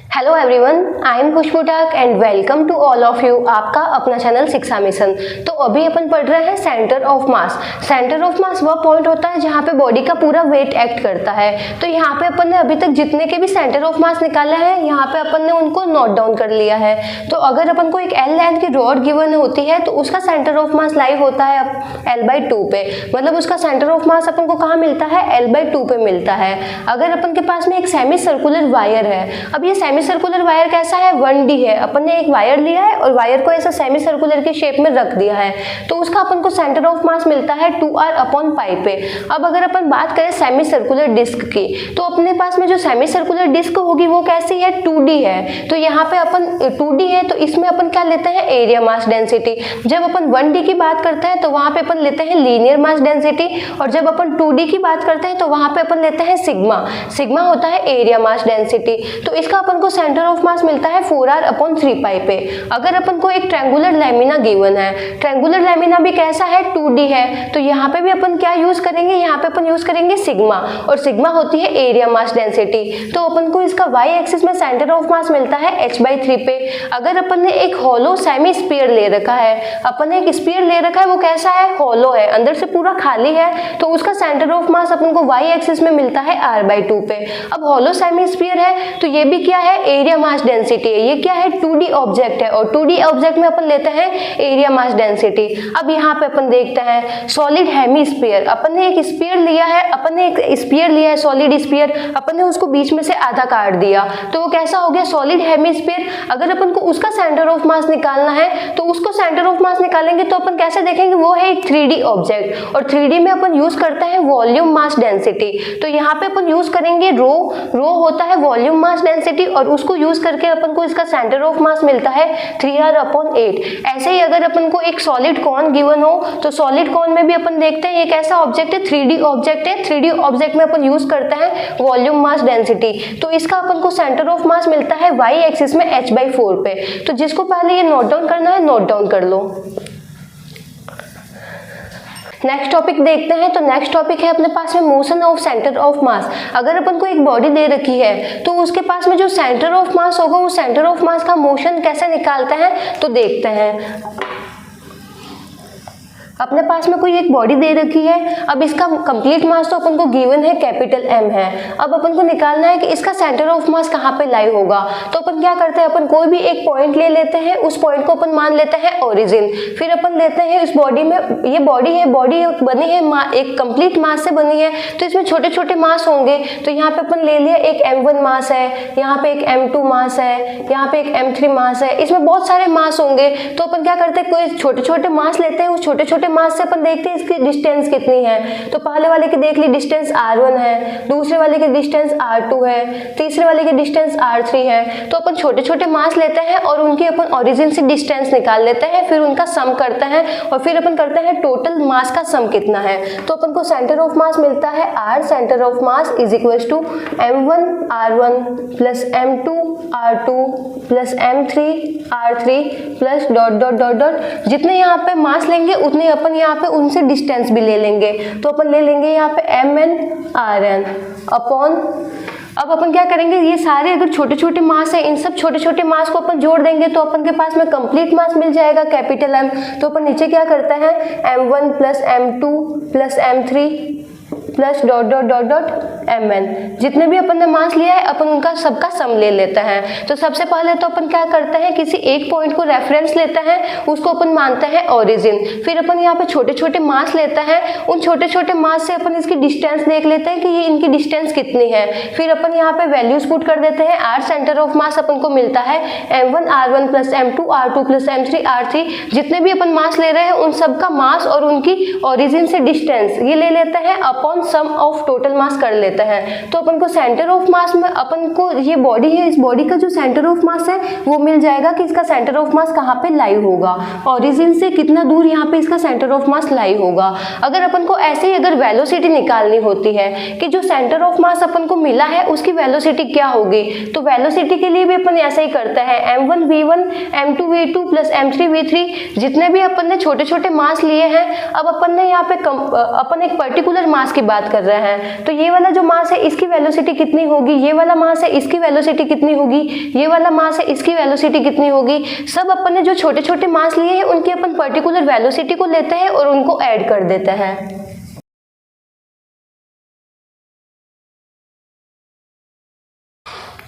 Hello everyone, I am Khushboo ठाक and welcome to all of you. आपका अपना channel शिक्षा मिशन। तो अभी अपन पढ़ रहे हैं centre of mass. Centre of मास वह पॉइंट होता है जहाँ पे बॉडी का पूरा वेट एक्ट करता है। तो यहाँ पे अपन ने अभी तक जितने के भी सेंटर ऑफ मास निकाले हैं, यहाँ पे अपन ने उनको नोट डाउन कर लिया है। तो अगर अपन को एक एल लेंथ की रॉड गिवन होती है तो उसका सेंटर ऑफ मास लाई होता है L/2 पे, मतलब उसका सेंटर ऑफ मास अपन को कहाँ मिलता है, L/2 पे मिलता है। अगर अपन के पास में एक सेमी सर्कुलर वायर है, अब ये सेमी सर्कुलर वायर कैसा है, 1D है। अपन ने एक वायर लिया है और वायर को ऐसा सेमी सर्कुलर के शेप में रख दिया है, तो उसका अपन को सेंटर ऑफ मास मिलता है 2r/π पे। अब अगर अपन बात करें सेमी सर्कुलर डिस्क की, तो अपने पास में जो सेमी सर्कुलर डिस्क होगी वो कैसी है, 2D है। तो यहाँ पे अपन 2D है तो इसमें अपन क्या लेते हैं, एरिया मास डेंसिटी। जब अपन 1D की बात करते हैं तो वहां पे अपन लेते हैं लीनियर मास डेंसिटी, और जब अपन 2D की बात करते हैं तो वहां पे अपन लेते हैं सिग्मा। सिग्मा होता है एरिया मास डेंसिटी। तो इसका अपन को सेंटर ऑफ मास मिलता है 4r/3π पे। अगर अपन को एक ट्रायंगुलर लैमिना गिवन है, ट्रायंगुलर लैमिना भी कैसा है, 2D है, तो यहाँ पे भी अपन क्या यूज करेंगे, यहाँ पे अपन यूज करेंगे सिग्मा, और सिग्मा होती है एरिया मास डेंसिटी। तो अपन को इसका y एक्सिस में सेंटर ऑफ मास मिलता है h/3 पे। अगर अपन ने एक हॉलो सेमी स्फीयर ले रखा है, अपन ने एक स्फीयर ले रखा है, वो कैसा है, हॉलो है, अंदर से पूरा खाली है, तो उसका सेंटर ऑफ मास अपन को y एक्सिस में मिलता है r/2 पे। अब हॉलो सेमी स्फीयर है तो ये भी क्या है, एरिया मास डेंसिटी है। ये क्या है, 2D ऑब्जेक्ट है, और 2D ऑब्जेक्ट में अपन लेते हैं एरिया मास डेंसिटी। अब यहाँ पे अपन देखते हैं सॉलिड हेमीस्फीयर। अपन ने एक स्फीयर लिया है, सॉलिड स्फीयर, अपन ने उसको बीच में से आधा काट दिया, तो वो कैसा हो गया, सॉलिड हेमीस्फीयर। अगर अपन को उसका सेंटर ऑफ मास निकालना है तो उसको सेंटर ऑफ मास निकालेंगे तो अपन कैसे देखेंगे, वो है एक 3D ऑब्जेक्ट, और 3D में अपन यूज करते हैं वॉल्यूम मास डेंसिटी। तो यहाँ पे अपन यूज करेंगे रो होता है वॉल्यूम मास डेंसिटी, और उसको यूज करके अपन को इसका सेंटर ऑफ मास मिलता है 3r/8। ऐसे ही अगर अपन को एक सॉलिड कॉन गिवन हो तो सॉलिड कॉन में भी अपन देखते हैं ये कैसा ऑब्जेक्ट है, 3D ऑब्जेक्ट है। 3D ऑब्जेक्ट में अपन यूज करते हैं वॉल्यूम मास डेंसिटी, तो इसका अपन को सेंटर ऑफ मास मिलता है y एक्सिस में h/4 पे। तो जिसको पहले ये नोट डाउन करना है, नोट डाउन कर लो। नेक्स्ट टॉपिक देखते हैं। तो नेक्स्ट टॉपिक है अपने पास में मोशन ऑफ सेंटर ऑफ मास। अगर अपन को एक बॉडी दे रखी है तो उसके पास में जो सेंटर ऑफ मास होगा, वो सेंटर ऑफ मास का मोशन कैसे निकालते हैं, तो देखते हैं। अपने पास में कोई एक बॉडी दे रखी है, अब इसका कंप्लीट मास तो अपन को गिवन है M है। अब अपन को निकालना है कि इसका सेंटर ऑफ मास कहाँ पे लाई होगा। तो अपन क्या करते हैं, अपन कोई भी एक पॉइंट ले लेते हैं, उस पॉइंट को अपन मान लेते हैं ओरिजिन। फिर अपन लेते हैं इस बॉडी में, ये बॉडी बनी है एक कंप्लीट मास से बनी है, तो इसमें छोटे छोटे मास होंगे। तो यहाँ पे अपन ले लिया एक M1 मास है, यहाँ पे एक M2 मास है, यहाँ पे एक M3 मास है, इसमें बहुत सारे मास होंगे। तो अपन क्या करते हैं, कोई छोटे छोटे मास लेते हैं, उस छोटे छोटे मास से अपन देखते हैं इसकी डिस्टेंस कितनी है। तो पहले वाले की देख ली डिस्टेंस r1 है, दूसरे वाले की डिस्टेंस r2 है, तीसरे वाले की डिस्टेंस r3 है। तो अपन छोटे छोटे मास लेते हैं और उनकी अपन ओरिजिन से डिस्टेंस निकाल लेते हैं, फिर उनका सम करते हैं, और फिर अपन करते हैं टोटल मास का सम कितना है। तो अपन को सेंटर ऑफ मास मिलता है r centre of mass is equals to m1 r1 plus m2 r2 plus m3 r3 plus dot dot dot dot. जितने यहाँ पे मास लेंगे उतने अपन यहाँ पे उनसे डिस्टेंस भी ले लेंगे। तो अपन ले लेंगे यहाँ पे mn rn अपॉन, अब अपन क्या करेंगे, ये सारे अगर छोटे छोटे मास है, इन सब छोटे छोटे मास को अपन जोड़ देंगे तो अपन के पास में कंप्लीट मास मिल जाएगा M। तो अपन नीचे क्या करते हैं, m1 plus m2 plus m3 plus dot dot dot dot mn। जितने भी अपन ने मास लिया है अपन उनका सबका सम ले लेते हैं। तो सबसे पहले तो अपन क्या करते हैं, किसी एक पॉइंट को रेफरेंस लेते हैं, उसको अपन मानते हैं ओरिजिन। फिर अपन यहाँ पे छोटे छोटे मास लेते हैं, उन छोटे छोटे मास से अपन इसकी डिस्टेंस देख लेते हैं कि ये इनकी डिस्टेंस कितनी है। फिर अपन यहाँ पे वैल्यूज पुट कर देते हैं। r सेंटर ऑफ मास अपन को मिलता है m1 r1 plus m2 r2 plus m3 r3। जितने भी अपन मास ले रहे हैं उन सबका मास और उनकी ओरिजिन से डिस्टेंस ये ले लेते हैं, upon sum of total mass कर लेते हैं। तो अपन को सेंटर ऑफ मास में अपन को ये बॉडी है, इस बॉडी का जो सेंटर ऑफ मास है वो मिल जाएगा कि इसका सेंटर ऑफ मास कहाँ पे लाई होगा, ओरिजिन से कितना दूर यहाँ पे इसका सेंटर ऑफ मास लाई होगा। अगर अपन को ऐसे ही अगर वेलोसिटी निकालनी होती है कि जो सेंटर ऑफ मास अपन को मिला है उसकी वेलोसिटी क्या होगी, तो वेलोसिटी के लिए भी अपन ऐसा ही करते हैं m1 v1 m2 v2 plus m3 v3। जितने भी अपन ने छोटे छोटे मास लिए हैं, अब अपन ने यहाँ पे अपन एक पर्टिकुलर मास की बात कर रहे हैं, तो ये वाला जो मास है इसकी वेलोसिटी कितनी होगी, ये वाला मास है इसकी वेलोसिटी कितनी होगी, ये वाला मास है इसकी वेलोसिटी कितनी होगी। सब अपन ने जो छोटे छोटे मास लिए हैं उनकी अपन पर्टिकुलर वेलोसिटी को लेते हैं और उनको ऐड कर देते हैं।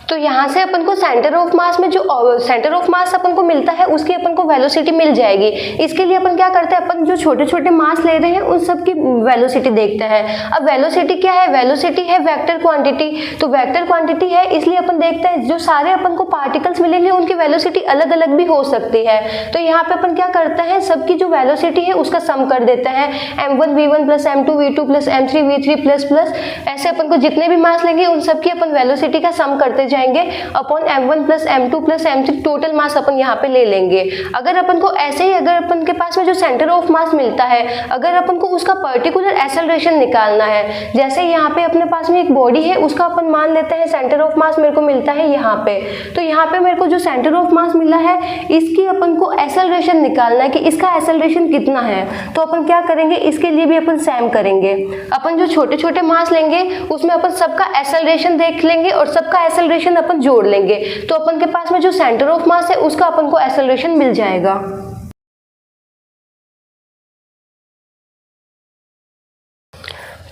तो यहाँ से अपन को सेंटर ऑफ मास में जो सेंटर ऑफ मास अपन को मिलता है उसकी अपन को वेलोसिटी मिल जाएगी। इसके लिए अपन क्या करते हैं, अपन जो छोटे छोटे मास ले रहे हैं उन सब की वेलोसिटी देखते हैं। अब वेलोसिटी क्या है, वेलोसिटी है वेक्टर क्वांटिटी। तो वेक्टर क्वांटिटी है इसलिए अपन देखते हैं जो सारे अपन को पार्टिकल्स मिलेंगे उनकी वेलोसिटी अलग अलग भी हो सकती है। तो यहाँ पे अपन क्या करते हैं, सबकी जो वेलोसिटी है उसका सम कर देते हैं, m1 v1 plus m2 v2 plus m3 v3 plus plus ऐसे अपन को जितने भी मास लेंगे उन सबकी अपन वेलोसिटी का सम करते जाएंगे upon m1 plus m2 plus m3 total mass अपन यहाँ पे ले लेंगे। अगर अपन को ऐसे ही अगर अपन के पास में जो सेंटर ऑफ मास मिलता है अगर अपन को उसका पर्टिकुलर एक्सेलरेशन निकालना है, जैसे यहाँ पे अपने पास में एक बॉडी है उसका अपन मान लेते हैं सेंटर ऑफ मास मेरे को मिलता है यहाँ पे। तो यहाँ पे मेरे को जो सेंटर ऑफ मास मिला है इसकी अपन को एक्सेलरेशन निकालना है कि इसका एक्सेलरेशन कितना है। तो अपन क्या करेंगे, इसके लिए भी अपन सेम करेंगे। अपन जो छोटे छोटे मास लेंगे उसमें अपन सबका एक्सेलरेशन देख लेंगे और सबका एक्सेलरेशन अपन जोड़ लेंगे। तो अपन के पास में जो सेंटर ऑफ मास है उसका अपन को एक्सेलरेशन मिल जाएगा।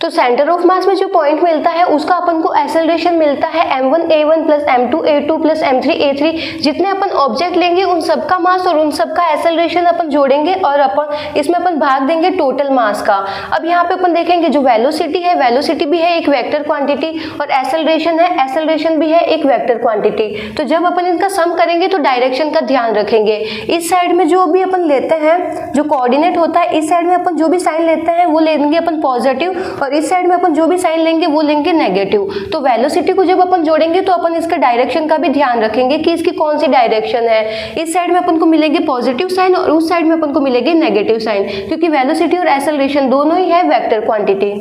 तो सेंटर ऑफ मास में जो पॉइंट मिलता है उसका अपन को एक्सेलरेशन मिलता है m1 a1 plus m2 a2 plus m3 a3। जितने अपन ऑब्जेक्ट लेंगे उन सबका मास और उन सबका एक्सेलरेशन अपन जोड़ेंगे और अपन इसमें अपन भाग देंगे टोटल मास का। अब यहाँ पे अपन देखेंगे जो वेलोसिटी है, वेलोसिटी भी है एक वेक्टर क्वांटिटी और एक्सेलरेशन है, एक्सेलरेशन भी है एक वेक्टर क्वांटिटी। तो जब अपन इनका सम करेंगे तो डायरेक्शन का ध्यान रखेंगे। इस साइड में जो भी अपन लेते हैं जो कोऑर्डिनेट होता है, इस साइड में अपन जो भी साइन लेते हैं वो लेंगे अपन पॉजिटिव और इस साइड में अपन जो भी साइन लेंगे वो लेंगे नेगेटिव। तो वेलोसिटी को जब अपन जोड़ेंगे तो अपन इसका डायरेक्शन का भी ध्यान रखेंगे कि इसकी कौन सी डायरेक्शन है। इस साइड में अपन को मिलेंगे पॉजिटिव साइन और उस साइड में अपन को मिलेंगे नेगेटिव साइन, क्योंकि वेलोसिटी और एक्सेलरेशन दोनों ही है वेक्टर क्वांटिटी।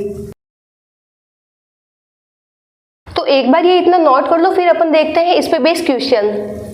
तो एक बार ये इतना नोट कर लो, फिर अपन देखते हैं इस पे बेस्ड क्वेश्चन।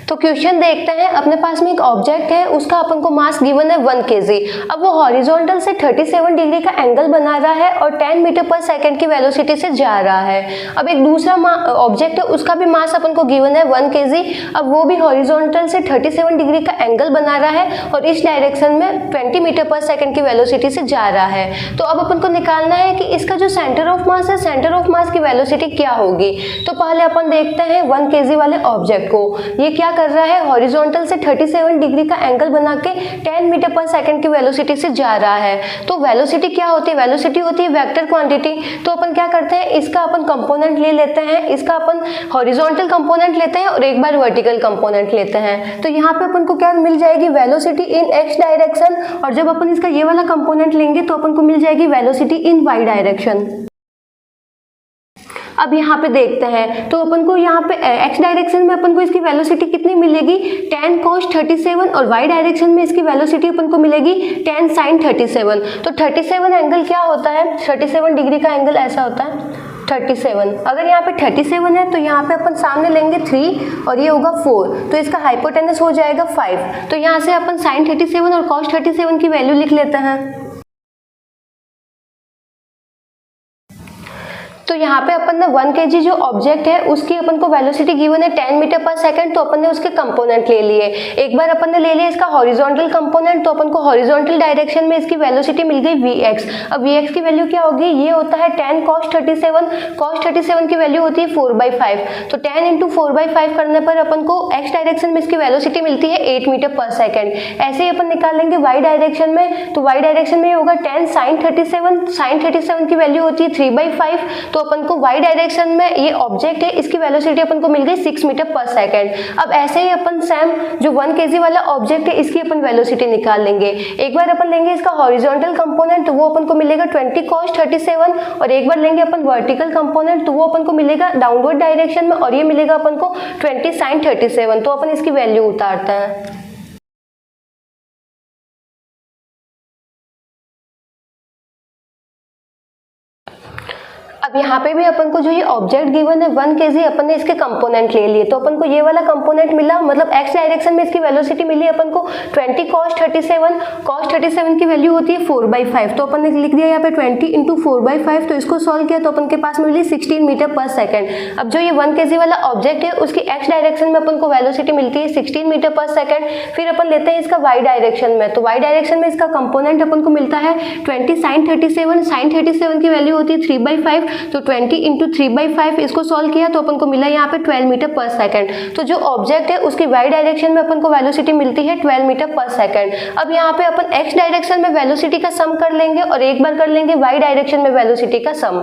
तो क्वेश्चन देखते हैं, अपने पास में एक ऑब्जेक्ट है उसका अपन को मास गिवन है 1 kg। अब वो हॉरिजॉन्टल से 37 डिग्री का एंगल बना रहा है और 10 मीटर पर सेकंड की वेलोसिटी से जा रहा है। अब एक दूसरा ऑब्जेक्ट है उसका भी मास अपन को गिवन है 1 kg। अब वो भी हॉरिजॉन्टल से 37 डिग्री का एंगल बना रहा है और इस डायरेक्शन में 20 मीटर पर सेकंड की वेलोसिटी से जा रहा है। तो अब अपन को निकालना है कि इसका जो सेंटर ऑफ मास है, सेंटर ऑफ मास की वेलोसिटी क्या होगी। तो पहले अपन देखते हैं 1 kg वाले ऑब्जेक्ट को। ये क्या कर रहा है, हॉरिजॉन्टल से 37 डिग्री का एंगल बना के 10 मीटर पर सेकंड की वेलोसिटी से जा रहा है। तो वेलोसिटी क्या होती है, वेलोसिटी होती है वेक्टर क्वांटिटी। तो अपन क्या करते हैं, इसका अपन कंपोनेंट ले लेते हैं, इसका अपन हॉरिजॉन्टल कंपोनेंट लेते हैं और एक बार वर्टिकल कंपोनेंट लेते हैं। तो यहाँ पे अपन को क्या मिल जाएगी, वेलोसिटी इन एक्स डायरेक्शन, और जब अपन इसका ये वाला कंपोनेंट लेंगे तो अपन को मिल जाएगी वेलोसिटी इन वाई डायरेक्शन। अब यहाँ पे देखते हैं तो अपन को यहाँ पे x डायरेक्शन में अपन को इसकी वेलोसिटी कितनी मिलेगी, tan cos 37, और y डायरेक्शन में इसकी वेलोसिटी अपन को मिलेगी tan sin 37। तो 37 एंगल क्या होता है, 37 डिग्री का एंगल ऐसा होता है 37। अगर यहाँ पे 37 है तो यहाँ पे अपन सामने लेंगे 3 और ये होगा 4, तो इसका हाइपोटेनस हो जाएगा 5। तो यहाँ से अपन sin 37 और cos 37 की वैल्यू लिख लेते हैं। तो यहाँ पे अपन ने 1 kg जो ऑब्जेक्ट है उसकी अपन को वेलोसिटी गिवन है 10 मीटर पर सेकंड। तो अपन ने उसके कंपोनेंट ले लिए। एक बार अपन ने ले लिया इसका हॉरिजॉन्टल कंपोनेंट, तो अपन को हॉरिजॉन्टल डायरेक्शन में इसकी वेलोसिटी मिल गई vx। अब vx की वैल्यू क्या होगी, ये होता है tan cos 37, cos 37 की वैल्यू होती है 4/5। तो 10 इंटू 4/5 करने पर अपन को x डायरेक्शन में इसकी वेलोसिटी मिलती है 8 मीटर पर सेकंड। ऐसे ही अपन निकाल लेंगे y डायरेक्शन में, तो y डायरेक्शन में होगा tan sin 37, sin 37 की वैल्यू होती है 3/5। तो अपन को y डायरेक्शन में ये ऑब्जेक्ट है इसकी वेलोसिटी अपन को मिल गई 6 मीटर पर सेकंड। अब ऐसे ही अपन सेम जो 1 kg वाला ऑब्जेक्ट है इसकी अपन वेलोसिटी निकाल लेंगे। एक बार अपन लेंगे इसका हॉरिजॉन्टल कंपोनेंट, तो वो अपन को मिलेगा 20 cos 37, और एक बार लेंगे अपन वर्टिकल कंपोनेंट तो वो अपन को मिलेगा डाउनवर्ड डायरेक्शन में, और ये मिलेगा अपन को 20 sin 37। तो अपन इसकी वैल्यू उतारते हैं। अब यहाँ पे भी अपन को जो ये ऑब्जेक्ट गिवन है 1 kg, अपन ने इसके कंपोनेंट ले लिए, तो अपन को ये वाला कंपोनेंट मिला, मतलब एक्स डायरेक्शन में इसकी वेलोसिटी मिली अपन को 20 cos 37। cos 37 की वैल्यू होती है 4/5, तो अपन ने लिख दिया यहाँ पे 20 × 4/5, तो इसको सॉल्व किया तो अपन के पास मिली 16 मीटर पर सेकेंड। अब जो ये 1 kg वाला ऑब्जेक्ट है उसकी एक्स डायरेक्शन में अपन को वेलोसिटी मिलती है 16 मीटर पर सेकेंड। फिर अपन लेते हैं इसका वाई डायरेक्शन में, तो वाई डायरेक्शन में इसका कंपोनेंट अपन को मिलता है 20 sin 37। sin 37 की वैल्यू होती है 3/5, तो 20 × 3/5, इसको सॉल्व किया तो अपन को मिला यहाँ पे 12 मीटर पर सेकेंड। तो जो ऑब्जेक्ट है उसकी वाई डायरेक्शन में अपन को वेलोसिटी मिलती है 12 मीटर पर सेकेंड। अब यहाँ पे अपन एक्स डायरेक्शन में वेलोसिटी का सम कर लेंगे और एक बार कर लेंगे वाई डायरेक्शन में वेलोसिटी का सम।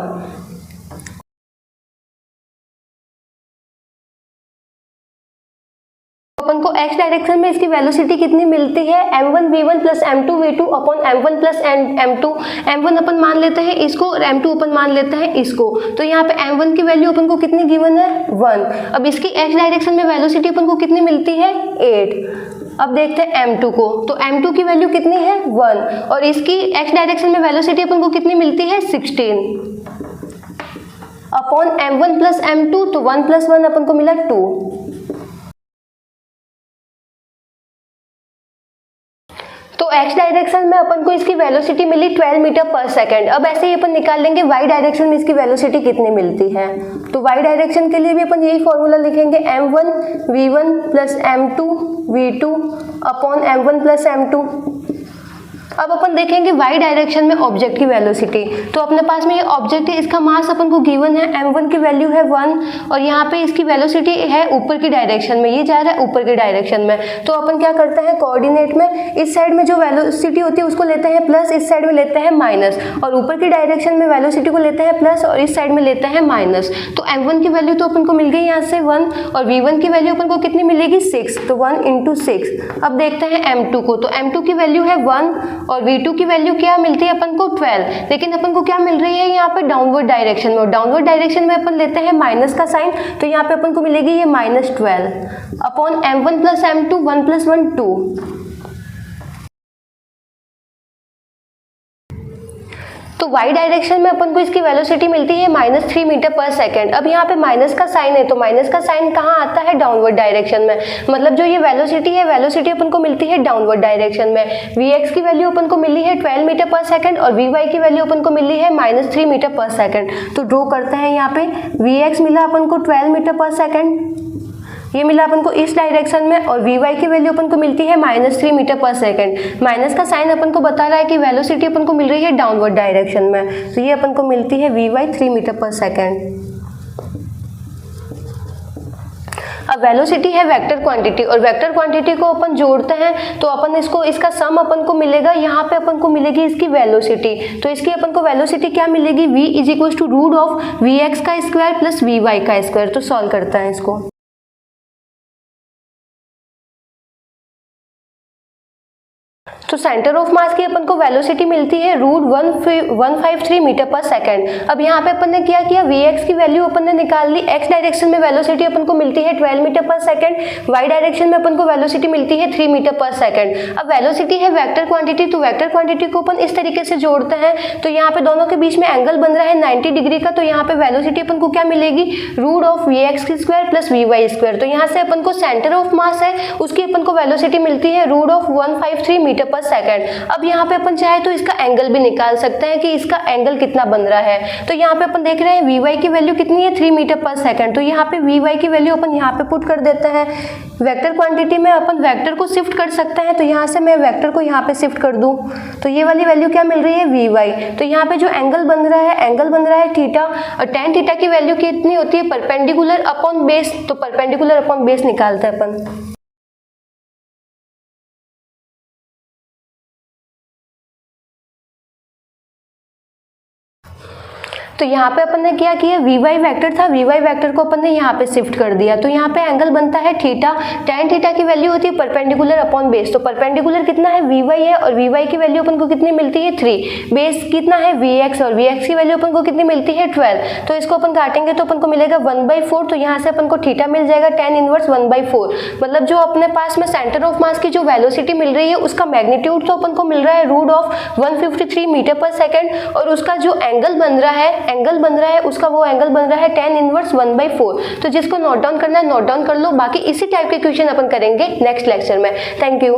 अपन को एक्स डायरेक्शन में इसकी वेलोसिटी कितनी मिलती है, m1 v1 plus m2 v2 upon m1 plus m2। m1 अपन मान लेते हैं इसको और m2 अपन मान लेते हैं इसको, तो यहाँ पे m1 की वैल्यू अपन को कितनी गिवन है 1। अब इसकी एक्स डायरेक्शन में वेलोसिटी अपन को कितनी मिलती है 8। अब देखते हैं m2 को, तो m2 की वैल्यू कितनी है 1 और इसकी एक्स डायरेक्शन में वेलोसिटी अपन को कितनी मिलती है 16 अपॉन m1 प्लस m2, तो 1 + 1 अपन को मिला 2। तो एक्स डायरेक्शन में अपन को इसकी वेलोसिटी मिली 12 मीटर पर सेकेंड। अब ऐसे ही अपन निकाल लेंगे वाई डायरेक्शन में इसकी वेलोसिटी कितनी मिलती है, तो वाई डायरेक्शन के लिए भी अपन यही फॉर्मूला लिखेंगे m1 v1 plus m2 v2 upon m1 plus m2। अब अपन देखेंगे वाई डायरेक्शन में ऑब्जेक्ट की वेलोसिटी, तो अपने पास में ये ऑब्जेक्ट है, इसका मास अपन को गिवन है, m1 की वैल्यू है 1 और यहाँ पे इसकी वेलोसिटी है ऊपर की डायरेक्शन में, ये जा रहा है ऊपर की डायरेक्शन में। तो अपन क्या करते हैं कोऑर्डिनेट में इस साइड में जो वेलोसिटी होती है उसको लेते हैं प्लस, इस साइड में लेते हैं माइनस, और ऊपर की डायरेक्शन में वेलोसिटी को लेते हैं प्लस और इस साइड में लेते हैं माइनस। तो m1 की वैल्यू तो अपन को मिल गई यहाँ से 1 और v1 की वैल्यू अपन को कितनी मिलेगी 6, तो 1 × 6। अब देखते हैं m2 को, तो m2 की वैल्यू है 1 और v2 की वैल्यू क्या मिलती है अपन को 12, लेकिन अपन को क्या मिल रही है यहाँ पे डाउनवर्ड डायरेक्शन में, और डाउनवर्ड डायरेक्शन में अपन लेते हैं माइनस का साइन, तो यहाँ पे अपन को मिलेगी ये -12 अपॉन m1 प्लस m2, 1 + 1 2। तो y डायरेक्शन में अपन को इसकी वेलोसिटी मिलती है -3 मीटर पर सेकेंड। अब यहाँ पे माइनस का साइन है, तो माइनस का साइन कहाँ आता है डाउनवर्ड डायरेक्शन में, मतलब जो ये वेलोसिटी है वेलोसिटी अपन को मिलती है डाउनवर्ड डायरेक्शन में। vx की वैल्यू अपन को मिली है 12 मीटर पर सेकेंड और vy की वैल्यू अपन को मिली है -3 मीटर पर सेकेंड। तो ड्रॉ करते हैं, यहाँ पे vx मिला अपन को 12 मीटर पर सेकेंड, ये मिला अपन को इस डायरेक्शन में, और vy की वैल्यू अपन को मिलती है -3 मीटर पर सेकेंड। माइनस का साइन अपन को बता रहा है कि वेलोसिटी अपन को मिल रही है डाउनवर्ड डायरेक्शन में, तो ये अपन को मिलती है vy 3 मीटर पर सेकेंड। अब वेलोसिटी है वेक्टर क्वांटिटी और वेक्टर क्वांटिटी को अपन जोड़ते हैं तो अपन इसको इसका सम अपन को मिलेगा, यहाँ पे अपन को मिलेगी इसकी वेलोसिटी, तो इसकी अपन को वेलोसिटी क्या मिलेगी v = √vx का स्क्वायर प्लस vy का स्क्वायर। तो सॉल्व करते हैं इसको। तो सेंटर ऑफ मास की अपन को वेलोसिटी मिलती है √153 मीटर पर सेकेंड। अब यहाँ पे अपन ने क्या किया, vx की वैल्यू अपन ने निकाल ली, x डायरेक्शन में वेलोसिटी अपन को मिलती है 12 मीटर पर सेकेंड, y डायरेक्शन में अपन को वेलोसिटी मिलती है 3 मीटर पर सेकेंड। अब वेलोसिटी है वेक्टर क्वांटिटी, तो वेक्टर क्वांटिटी को अपन इस तरीके से जोड़ते हैं, तो यहाँ पे दोनों के बीच में एंगल बन रहा है 90 डिग्री का, तो यहाँ पे वेलोसिटी अपन को क्या मिलेगी √vx² प्लस vy²। तो यहाँ से अपन को सेंटर ऑफ मास है उसकी अपन को वेलोसिटी मिलती है √153 मीटर पर सेकेंड। अब यहाँ पे अपन चाहे तो इसका एंगल भी निकाल सकते हैं कि इसका एंगल कितना बन रहा है, तो यहाँ पे अपन देख रहे हैं vy की वैल्यू कितनी है 3 मीटर पर सेकेंड, तो यहाँ पे vy की वैल्यू अपन यहाँ पे पुट कर देते हैं। वेक्टर क्वांटिटी में अपन वेक्टर को शिफ्ट कर सकते हैं, तो यहाँ से मैं वेक्टर को यहाँ पे शिफ्ट कर दूं तो ये वाली वैल्यू क्या मिल रही है vy। तो यहाँ पे जो एंगल बन रहा है थीटा, और tan थीटा की वैल्यू कितनी होती है परपेंडिकुलर अपॉन बेस, तो परपेंडिकुलर अपॉन बेस निकालते हैं अपन। तो यहाँ पे अपन ने क्या किया, vy वेक्टर था, vy वेक्टर को अपन ने यहाँ पे शिफ्ट कर दिया, तो यहाँ पे एंगल बनता है थीटा, tan थीटा की वैल्यू होती है परपेंडिकुलर अपॉन बेस, तो परपेंडिकुलर कितना है vy है और vy की वैल्यू अपन को कितनी मिलती है 3, बेस कितना है vx और vx की वैल्यू अपन को कितनी मिलती है 12, तो इसको अपन काटेंगे तो अपन को मिलेगा 1/4, तो यहाँ से अपन को थीटा मिल जाएगा tan इनवर्स 1/4, मतलब जो अपने पास में सेंटर ऑफ मास की जो वेलोसिटी मिल रही है उसका मैग्नीट्यूड तो अपन को मिल रहा है √153 मीटर पर सेकेंड, और उसका जो एंगल बन रहा है एंगल बन रहा है उसका वो एंगल बन रहा है tan इनवर्स 1/4। तो जिसको नोट डाउन करना है नोट डाउन कर लो, बाकी इसी टाइप के क्वेश्चन अपन करेंगे नेक्स्ट लेक्चर में। Thank you.